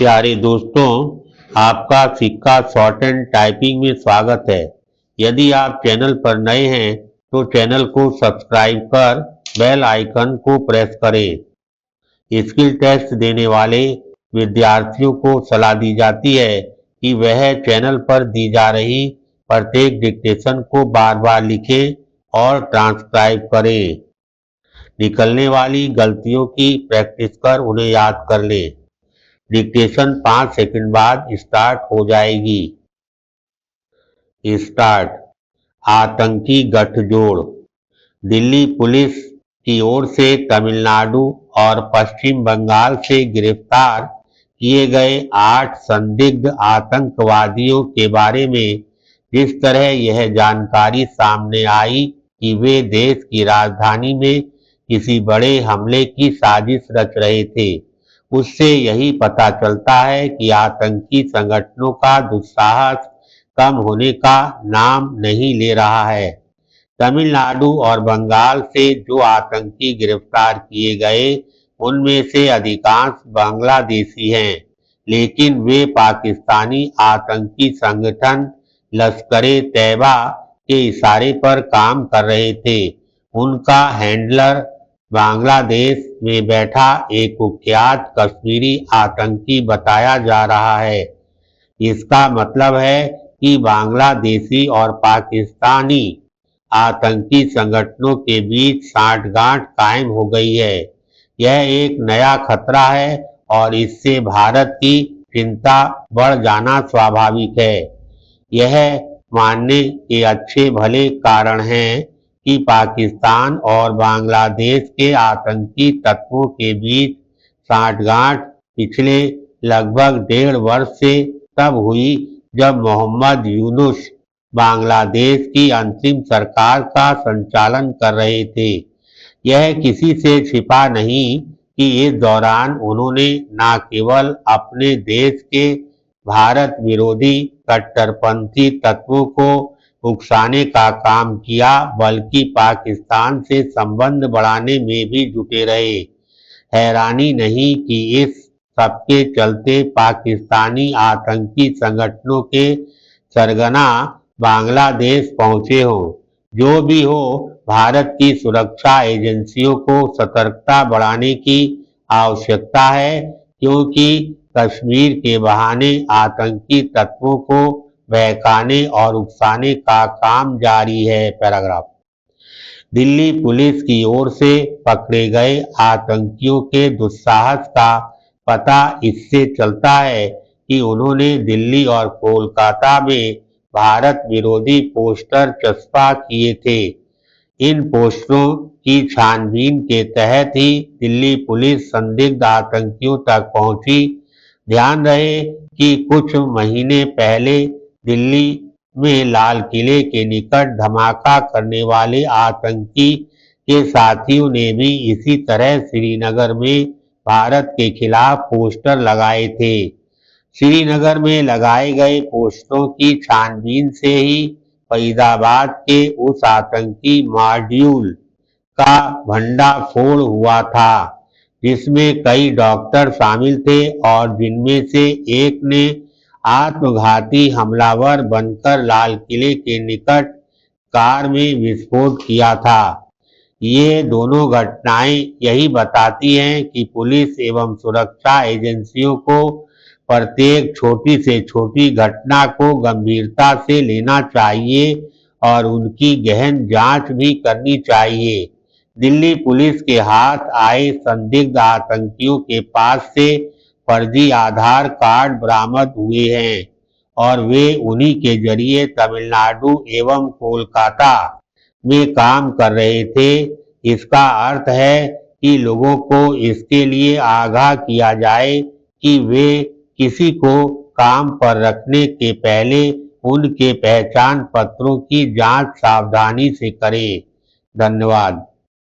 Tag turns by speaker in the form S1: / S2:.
S1: प्यारे दोस्तों, आपका सिक्का शॉर्ट एंड टाइपिंग में स्वागत है। यदि आप चैनल पर नए हैं तो चैनल को सब्सक्राइब कर बेल आइकन को प्रेस करें। स्किल टेस्ट देने वाले विद्यार्थियों को सलाह दी जाती है कि वह चैनल पर दी जा रही प्रत्येक डिक्टेशन को बार बार लिखें और ट्रांसक्राइब करें। निकलने वाली गलतियों की प्रैक्टिस कर उन्हें याद कर लें। डिक्टेशन 5 सेकंड बाद स्टार्ट हो जाएगी। स्टार्ट। आतंकी गठजोड़। दिल्ली पुलिस की ओर से तमिलनाडु और पश्चिम बंगाल से गिरफ्तार किए गए 8 संदिग्ध आतंकवादियों के बारे में जिस तरह यह जानकारी सामने आई कि वे देश की राजधानी में किसी बड़े हमले की साजिश रच रहे थे, उससे यही पता चलता है कि आतंकी संगठनों का दुस्साहस कम होने का नाम नहीं ले रहा है। तमिलनाडु और बंगाल से जो आतंकी गिरफ्तार किए गए उनमें से अधिकांश बांग्लादेशी हैं, लेकिन वे पाकिस्तानी आतंकी संगठन लश्कर-ए-तैयबा के इशारे पर काम कर रहे थे। उनका हैंडलर बांग्लादेश में बैठा एक कुख्यात कश्मीरी आतंकी बताया जा रहा है। इसका मतलब है कि बांग्लादेशी और पाकिस्तानी आतंकी संगठनों के बीच सांठगांठ कायम हो गई है। यह एक नया खतरा है और इससे भारत की चिंता बढ़ जाना स्वाभाविक है। यह मानने के अच्छे भले कारण हैं कि पाकिस्तान और बांग्लादेश के आतंकी तत्वों के बीच सांठगांठ पिछले लगभग 1.5 वर्ष से तब हुई जब मोहम्मद यूनुस बांग्लादेश की अंतरिम सरकार का संचालन कर रहे थे। यह किसी से छिपा नहीं कि इस दौरान उन्होंने न केवल अपने देश के भारत विरोधी कट्टरपंथी तत्वों को उकसाने का काम किया, बल्कि पाकिस्तान से संबंध बढ़ाने में भी जुटे रहे। हैरानी नहीं कि इस सबके चलते पाकिस्तानी आतंकी संगठनों के सरगना बांग्लादेश पहुंचे हों। जो भी हो, भारत की सुरक्षा एजेंसियों को सतर्कता बढ़ाने की आवश्यकता है, क्योंकि कश्मीर के बहाने आतंकी तत्वों को बहकाने और उकसाने का काम जारी है। पैराग्राफ। दिल्ली पुलिस की ओर से पकड़े गए आतंकियों के दुस्साहस का पता इससे चलता है कि उन्होंने दिल्ली और कोलकाता में भारत विरोधी पोस्टर चस्पा किए थे। इन पोस्टरों की छानबीन के तहत ही दिल्ली पुलिस संदिग्ध आतंकियों तक पहुंची। ध्यान रहे कि कुछ महीने पहले दिल्ली में लाल किले के निकट धमाका करने वाले आतंकी के साथियों ने भी इसी तरह श्रीनगर में भारत के खिलाफ पोस्टर लगाए थे। श्रीनगर में लगाए गए पोस्टरों की छानबीन से ही फरीदाबाद के उस आतंकी मॉड्यूल का भंडाफोड़ हुआ था, जिसमें कई डॉक्टर शामिल थे और जिनमें से एक ने आत्मघाती हमलावर बनकर लाल किले के निकट कार में विस्फोट किया था। ये दोनों घटनाएं यही बताती हैं कि पुलिस एवं सुरक्षा एजेंसियों को प्रत्येक छोटी से छोटी घटना को गंभीरता से लेना चाहिए और उनकी गहन जांच भी करनी चाहिए। दिल्ली पुलिस के हाथ आए संदिग्ध आतंकियों के पास से फर्जी आधार कार्ड बरामद हुए हैं और वे उन्हीं के जरिए तमिलनाडु एवं कोलकाता में काम कर रहे थे। इसका अर्थ है कि लोगों को इसके लिए आगाह किया जाए कि वे किसी को काम पर रखने के पहले उनके पहचान पत्रों की जांच सावधानी से करें। धन्यवाद।